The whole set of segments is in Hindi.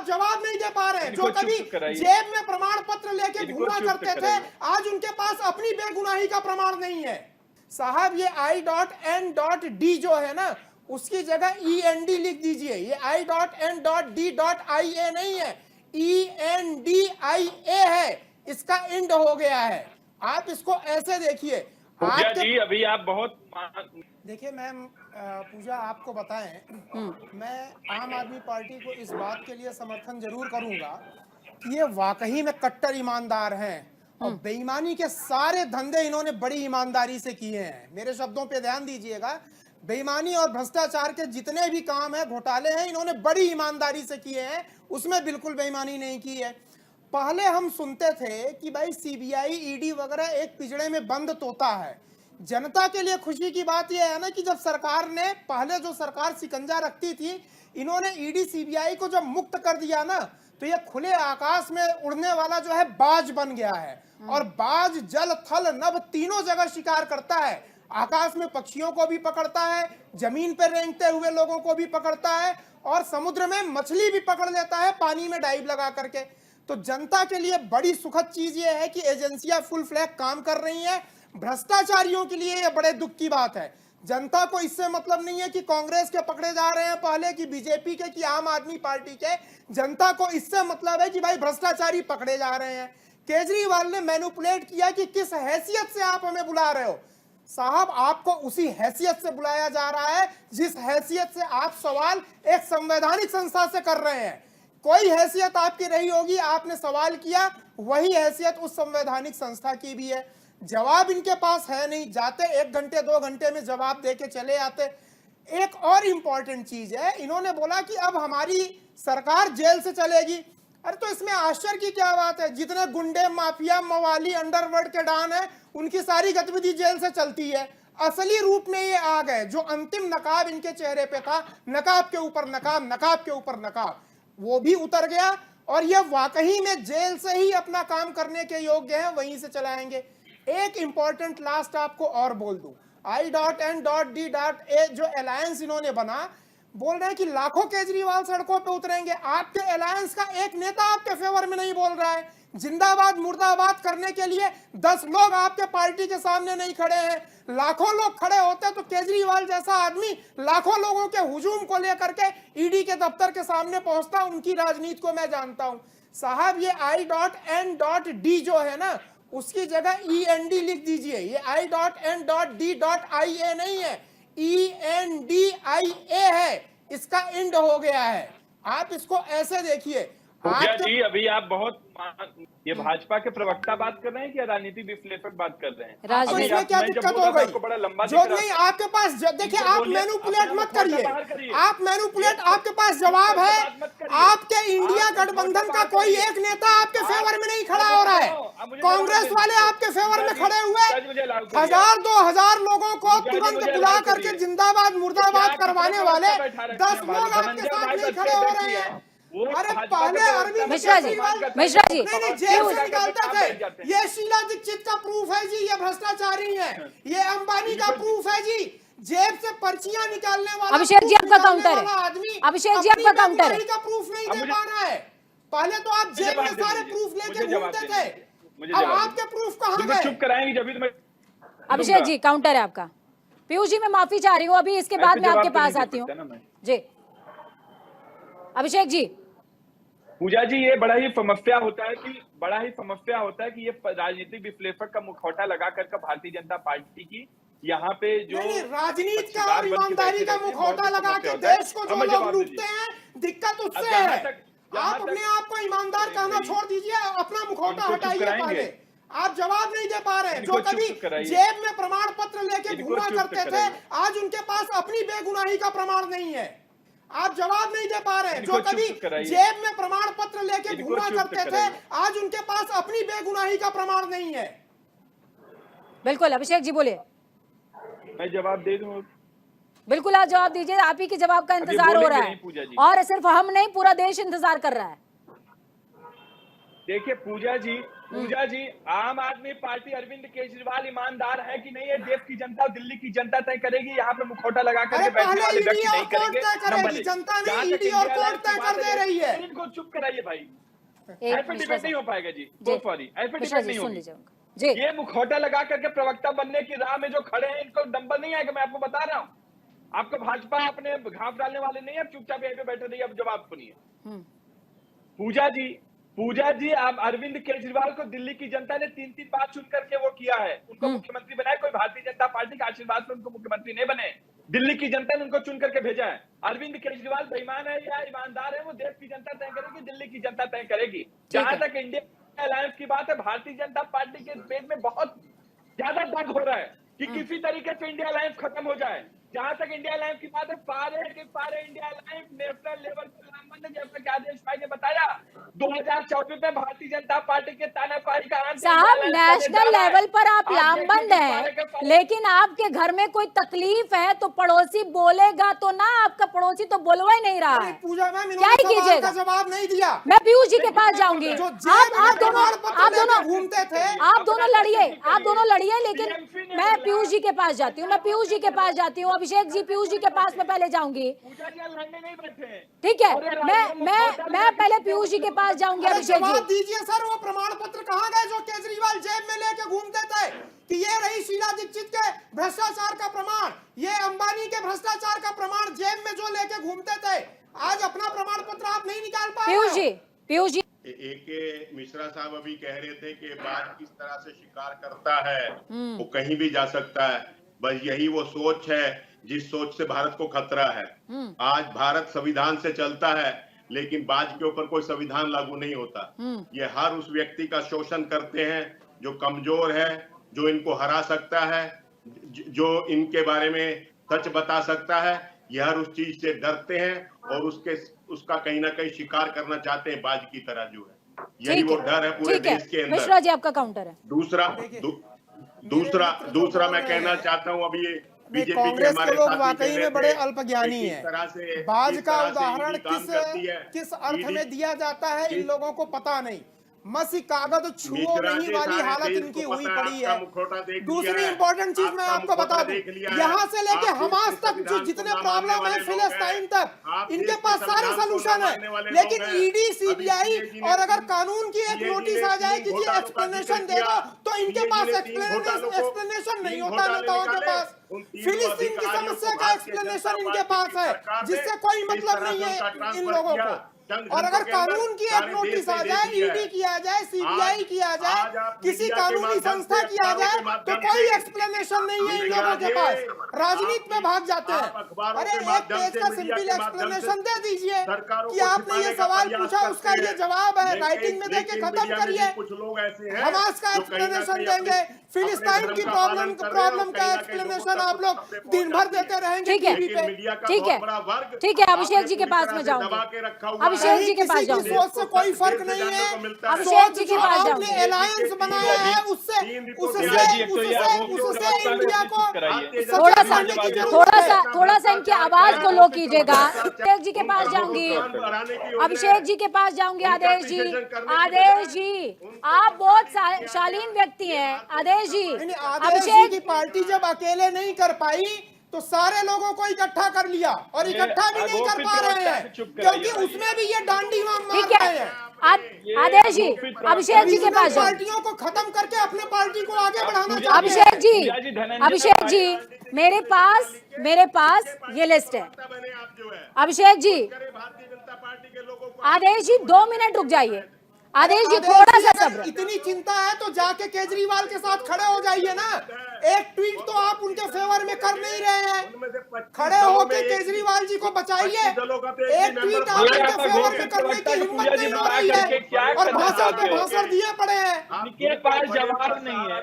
आप जवाब नहीं दे पा रहे हैं। जो कभी जेब में प्रमाण पत्र लेके घूमा करते थे, आज उनके पास अपनी बेगुनाही का प्रमाण नहीं है। साहब ये I.N.D जो है ना, उसकी जगह END लिख दीजिए। ये I.N.D.IA नहीं है, ENDIA है। इसका इंड हो गया है। आप इसको ऐसे देखिए। पूजा जी अभी आप बहुत देखिए मैम, पूजा आपको बताएं, मैं आम आदमी पार्टी को इस बात के लिए समर्थन जरूर करूंगा कि ये वाकई में कट्टर ईमानदार हैं और बेईमानी के सारे धंधे इन्होंने बड़ी ईमानदारी से किए हैं। मेरे शब्दों पे ध्यान दीजिएगा, बेईमानी और भ्रष्टाचार के जितने भी काम है, घोटाले हैं, इन्होंने बड़ी ईमानदारी से किए हैं, उसमें बिल्कुल बेईमानी नहीं की है। पहले हम सुनते थे कि भाई CBI ED वगैरह एक पिंजड़े में बंद तोता है। जनता के लिए खुशी की बात यह है ना कि जब सरकार ने, पहले जो सरकार शिकंजा रखती थी, इन्होंने ED CBI को जब मुक्त कर दिया ना, तो ये खुले आकाश में उड़ने वाला जो है बाज बन गया है। और बाज जल थल नभ तीनों जगह शिकार करता है। आकाश में पक्षियों को भी पकड़ता है, जमीन पर रेंगते हुए लोगों को भी पकड़ता है, और समुद्र में मछली भी पकड़ लेता है पानी में डाइव लगा करके। तो जनता के लिए बड़ी सुखद चीज ये है कि एजेंसियां फुल फ्लैग काम कर रही हैं। भ्रष्टाचारियों के लिए यह बड़े दुख की बात है। जनता को इससे मतलब नहीं है कि कांग्रेस के पकड़े जा रहे हैं पहले, कि बीजेपी के, कि आम आदमी पार्टी के। जनता को इससे मतलब है कि भाई भ्रष्टाचारी पकड़े जा रहे हैं। केजरीवाल ने मैनिपुलेट किया कि किस हैसियत से आप हमें बुला रहे हो। साहब, आपको उसी हैसियत से बुलाया जा रहा है जिस हैसियत से आप सवाल एक संवैधानिक संस्था से कर रहे हैं। कोई हैसियत आपकी रही होगी, आपने सवाल किया, वही हैसियत उस संवैधानिक संस्था की भी है। जवाब इनके पास है नहीं, जाते 1 घंटे 2 घंटे में जवाब देके चले आते। एक और इंपॉर्टेंट चीज है, इन्होंने बोला कि अब हमारी सरकार जेल से चलेगी। अरे तो इसमें आश्चर्य की क्या बात है? जितने गुंडे, माफिया, मवाली, अंडरवर्ल्ड के डॉन है, उनकी सारी गतिविधि जेल से चलती है। असली रूप में ये आ गए। जो अंतिम नकाब इनके चेहरे पे था, नकाब के ऊपर नकाब, नकाब के ऊपर नकाब, वो भी उतर गया। और ये वाकई में जेल से ही अपना काम करने के योग्य हैं, वहीं से चलाएंगे। एक इंपॉर्टेंट लास्ट आपको और बोल दूं, I.N.D.A जो अलायंस इन्होंने बना, बोल रहे हैं कि लाखों केजरीवाल सड़कों पे उतरेंगे। आपके अलायंस का एक नेता आपके फेवर में नहीं बोल रहा है। जिंदाबाद मुर्दाबाद करने के लिए 10 लोग आपके पार्टी के सामने नहीं खड़े हैं। लाखों लोग खड़े होते तो केजरीवाल जैसा आदमी लाखों लोगों के हुजूम को लेकर के ईडी के दफ्तर के सामने पहुंचता। उनकी राजनीति को मैं जानता हूं। साहब ये I.N.D जो है ना, उसकी जगह END लिख दीजिए। ये I.N.D.IA नहीं है, ENDIA है। इसका इंड हो गया है। आप इसको ऐसे देखिए। पूजा जी अभी आप बहुत, ये भाजपा के प्रवक्ता बात कर रहे हैं या राजनीतिक विश्लेषक बात कर रहे हैं? तो इसमें क्या दिक्कत हो गई? जो नहीं आपके पास, देखिए आप मैनिपुलेट मत करिए। आप मैनिपुलेट, आपके पास जवाब है। आपके इंडिया गठबंधन का कोई एक नेता आपके फेवर में नहीं खड़ा हो रहा है। कांग्रेस वाले आपके फेवर में खड़े हुए 1000-2000 लोगों को तुरंत बुला करके जिंदाबाद मुर्दाबाद करवाने वाले 10 लोग आपके साथ नहीं खड़े हो रहे हैं। अरे पहले अरविंद मिश्रा जी जेल से निकालते थे। ये शीला दीक्षित का प्रूफ है जी, ये भ्रष्टाचारी है। ये अंबानी का प्रूफ है जी, जेब से पर्चियां निकालने वाला। अभिषेक जी आपका काउंटर है, अभिषेक जी आपका काउंटर है। का प्रूफ नहीं दे पा रहा है। पहले तो आप जेब में सारे प्रूफ लेके घूमते थे, अब आपके प्रूफ कहाँ गए? चुप कराएंगे जब भी। अभिषेक जी काउंटर है आपका। पीयूष जी मैं माफी चाह रही हूँ, अभी इसके बाद में आपके पास आती हूँ जी। अभिषेक जी, पूजा जी ये बड़ा ही समस्या होता है कि ये राजनीतिक विश्लेषक का मुखौटा लगा कर भारतीय जनता पार्टी की यहाँ पे जो राजनीति का और ईमानदारी का मुखौटा लगा के देश को जो लोग लूटते हैं, दिक्कत उससे है। आप अपने आप को ईमानदार कहना छोड़ दीजिए, अपना मुखौटा हटाइए। पहले आप जवाब नहीं दे पा रहे हैं। जो कभी जेब में प्रमाण पत्र लेके घूमा करते थे, आज उनके पास अपनी बेगुनाही का प्रमाण नहीं है। आप जवाब नहीं दे पा रहे हैं। जो कभी जेब में प्रमाण पत्र लेके घूमा करते थे, आज उनके पास अपनी बेगुनाही का प्रमाण नहीं है। बिल्कुल अभिषेक जी बोलिए। मैं जवाब दे दूं? बिल्कुल आप जवाब दीजिए। आप ही के जवाब का इंतजार हो रहा है, और सिर्फ हम नहीं पूरा देश इंतजार कर रहा है। देखिए पूजा जी, आम आदमी पार्टी अरविंद केजरीवाल ईमानदार है कि नहीं, ये देश की जनता, दिल्ली की जनता तय करेगी। यहाँ पे मुखौटा लगा करके अरे बैठने पहले वाले ईडी व्यक्ति और नहीं कोर्ट करेंगे। तय नंबर करेगी, एक, जनता जहाँ नहीं, तक ईडी और इंडिया कोर्ट अलायंस की तय बात कर है, दे रही है। इनको चुप कराइए भाई। एक ऐसे मिश्रा डिबेट नहीं साहब, हो पाएगा जी, जी सो सॉरी, ऐसे मिश्रा डिबेट जी नहीं सुन होगी। लीजिए उनका जी। ये मुखौटा लगा करके प्रवक्ता बनने की राह में जो खड़े हैं, इनको डंबल नहीं है कि मैं आपको बता रहा हूँ। आपको भाजपा अपने घाव डालने वाले नहीं है, आप चुपचाप यहीं पे बैठे रहिए, अब जवाब सुनिए। हम्म, पूजा जी, आप अरविंद केजरीवाल को दिल्ली की जनता ने 3-3 बार चुन करके वो किया है, उनको मुख्यमंत्री बनाया। कोई भारतीय जनता पार्टी के आशीर्वाद से उनको मुख्यमंत्री नहीं बने, दिल्ली की जनता ने उनको चुन करके भेजा है। अरविंद केजरीवाल बेईमान है या ईमानदार है, वो देश की जनता तय करेगी, दिल्ली की जनता तय करेगी। जहां तक इंडिया अलायंस की बात है, भारतीय जनता पार्टी के पेट में बहुत ज्यादा दर्द हो रहा है कि किसी तरीके से इंडिया अलायंस खत्म हो जाए। जहां तक इंडिया अलायंस की बात है, पारे इंडिया अलायंस नेशनल लेवल पर लामबंद है, जैसा कि आदेश भाई ने बताया। 2024 में भारतीय जनता पार्टी के तानाशाही का अंत साहब नेशनल लेवल पर आप लामबंद हैं, लेकिन आपके घर में कोई तकलीफ है तो पड़ोसी बोलेगा तो ना, आपका पड़ोसी तो बोलवा ही नहीं रहा अरे है। पूजा मैम, क्या ही इन्होंने सवाल कीजिएगा? का जवाब नहीं दिया। मैं पीयूष जी के पास जाऊंगी। जो आप जेब में दोनों प्रमाण पत्र लेके घूमते थे, आप दोनों लड़िए, लेकिन मैं पीयूष जी के पास जाती हूँ, अभिषेक जी पीयूष जी के पास मैं पहले जाऊंगी, ठीक है? मैं पहले पीयूष जी के पास जाऊंगी। अरे अभिषेक जवाब जी दीजिए सर, वो प्रमाण पत्र कहाँ गए जो केजरीवाल जेब में लेके घूमते थे कि ये रही शीला दीक्षित के भ्रष्टाचार का प्रमाण, ये अंबानी के भ्रष्टाचार का प्रमाण जेब में जो लेके घूमते थे, आज अपना प्रमाण पत्र आप नहीं निकाल पा रहे हो। पीयूष जी एक मिश्रा साहब अभी कह रहे थे कि बाघ किस तरह से शिकार करता है, वो कहीं भी जा सकता है। बस यही वो सोच है जिस सोच से भारत को खतरा है। आज भारत संविधान से चलता है, लेकिन बाज के ऊपर कोई संविधान लागू नहीं होता। ये हर उस व्यक्ति का शोषण करते हैं जो कमजोर है, जो इनको हरा सकता है, जो इनके बारे में सच बता सकता है। ये हर उस चीज से डरते हैं और उसका कहीं ना कहीं शिकार करना चाहते हैं, बाज की तरह जो है। यही वो डर है पूरे देश के अंदर। मिश्रा जी आपका काउंटर है। दूसरा मैं कहना चाहता हूँ, अभी ये बीजेपी के कांग्रेस हमारे के लोग साथी वाकई में बड़े अल्पज्ञानी किस हैं। तरह से बाज किस का तरह से उदाहरण ईडी काम करती है। किस अर्थ में ईडी दिया जाता है, इन लोगों को पता नहीं। मसी कागज छुओ मिश्रा नहीं जी, वाली सारे हालत देश इनकी को हुई पता है, पड़ी आपका है। मुखौटा देख लिया दूसरी है, इंपॉर्टेंट चीज मैं आपका आपको बता मुखौटा दूं, देख लिया है। यहाँ से लेके आप हमास देश के तक जो संविधान जितने को ना प्रॉब्लम मानने है वाले लोग फिलिस्तीन हैं। तक, आप इनके देश के पास सारे संविधान को सोल्यूशन ना है। मानने वाले लेकिन लोग हैं। ईडी अभी सीबीआई सीए जी ने और अगर कानून की एक सीए जी नोटिस ने आ जाए कि जी घोटालों का एक्सप्लेनेशन जिक्र दे दो, किया। तो इनके सीए जी पास ने 3 घोटालों को एक्सप्लेनेशन नहीं 3 होता घोटाले नेताओं के निकाले। पास। उन 3 फिलिस्तीन की अधिकारियों समस्या को का भारतीय जनता एक्सप्लेनेशन इनके पार्टी पास की है, सरकार जिससे ने कोई इस मतलब तरह नहीं से उनका है इन ट्रांसफर लोगों किया। को। चंद और घंटों अगर के अंदर कानून की एक सारे नोटिस देश आ ने जाए, देख लिया ईडी है। की आ जाए, सीबीआई की आ जाए, आज आप किसी मीडिया के कानूनी माध्यम संस्था से, की आ अखबारों जाए, के तो माध्यम कोई से एक्सप्लेनेशन नहीं है इन मिश्रा लोगों के जी, पास। राजनीति में भाग जाते आप हैं। अखबारों अरे के एक माध्यम पेज से, का मीडिया सिंपल के माध्यम से एक्सप्लेनेशन दे दीजिए सरकारों कि को आपने ये छिपाने का सवाल प्रयास पूछा, करते उसका ये हैं। जवाब है, लेकिन- राइटिंग में देके लेकिन खत्म मीडिया में भी करिए। कुछ लोग ऐसे हैं हमास का जो कहीं ना एक्सप्लेनेशन कहीं देंगे, फिलिस्तीन धर्म की का पालन कर रहे हैं और प्रॉब्लम का कहीं ना कहीं एक्सप्लेनेशन लोगों आप तक लोग खबरें पहुंच दिन भर जाती हैं। देते रहेंगे ठीक है। टीवी पे। मीडिया का ठीक है। बहुत बड़ा वर्ग ठीक है, अभिषेक आपने जी के पूरी पास तरह मैं से जाऊंगी। दबा के रखा हुआ अभिषेक है। जी के पास किसी की जाऊंगी। सोच से कोई फर्क देश से नहीं जानने है। को मिलता है। अभिषेक जी के पास आपने जाऊंगी। अलायंस बनाया है, उससे पूजा जी, एक तो ये उससे इंडिया को कराइए। थोड़ा सा करने की जरूरत है। थोड़ा सा इनकी आवाज को लो कीजिएगा। अभिषेक जी के पास जाऊंगी, अभिषेक जी के पास जाऊंगी। आदेश जी आप बहुत शालीन व्यक्ति हैं। आदेश जी, आदेश जी की पार्टी जब अकेले नहीं कर पाई तो सारे लोगों को इकट्ठा कर लिया, और इकट्ठा भी नहीं कर पा रहे हैं क्योंकि उसमें भी ये डांडी मार ठीक रहे है। हैं। आदेश जी, अभिषेक जी के पास जाओ। पार्टियों को खत्म करके अपने पार्टी को आगे बढ़ाना चाहते हैं। अभिषेक जी मेरे पास ये लिस्ट है। अभिषेक जी, भारतीय जनता पार्टी के लोगों को आदेश जी 2 मिनट रुक जाइए। आदेश जी थोड़ा सा सब्र। इतनी चिंता है तो जाके केजरीवाल के साथ खड़े हो जाइए ना। एक ट्वीट तो आप उनके फेवर में कर नहीं रहे हैं। खड़े होके केजरीवाल जी को बचाइए। एक ट्वीट आप उनके फेवर में करने की हिम्मत नहीं हो रही है और भाषण पे भाषण दिए पड़े हैं। इनके पास जवाब नहीं है।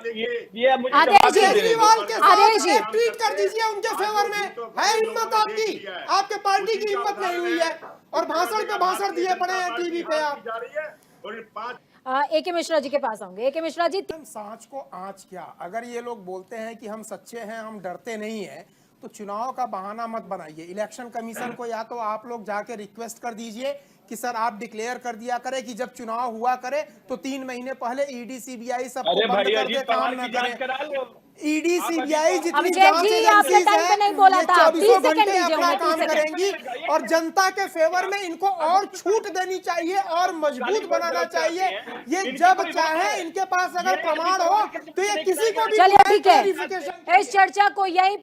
ये मुझे आदेश जी, केजरीवाल के आदेश साथ जी। एक ट्वीट कर दीजिए उनके फेवर में। है हिम्मत आपकी? आपके पार्टी की हिम्मत नहीं हुई है और भाषण पे भाषण दिए पड़े हैं टीवी पे आप। एके मिश्रा जी के पास आऊंगे। एके मिश्रा जी, सांच को आंच क्या? अगर ये लोग बोलते हैं कि हम सच्चे हैं, हम डरते नहीं हैं, तो चुनाव का बहाना मत बनाइए। इलेक्शन कमीशन को या तो आप लोग जाके रिक्वेस्ट कर दीजिए कि सर आप डिक्लेयर कर दिया करे कि जब चुनाव हुआ करे तो 3 महीने पहले ईडी सीबीआई सबको अरे बंद भाई कर दे, अजीत काम पवार न की जांच करे। करा लो। ईडी सीबीआई जितनी अभिषेक जांच जी, आपने एजेंसीज टाइम पे नहीं बोला हैं, ये था। 24 30 सेकंड घंटे दीजिए अपना उन्हें, 30 काम सेकंड। करेंगी और जनता के फेवर में इनको और छूट देनी चाहिए और मजबूत बनाना चाहिए। ये जब चाहे इनके पास अगर प्रमाण हो तो ये किसी को भी चलिए ठीक है, क्लैरिफिकेशन इस चर्चा को यही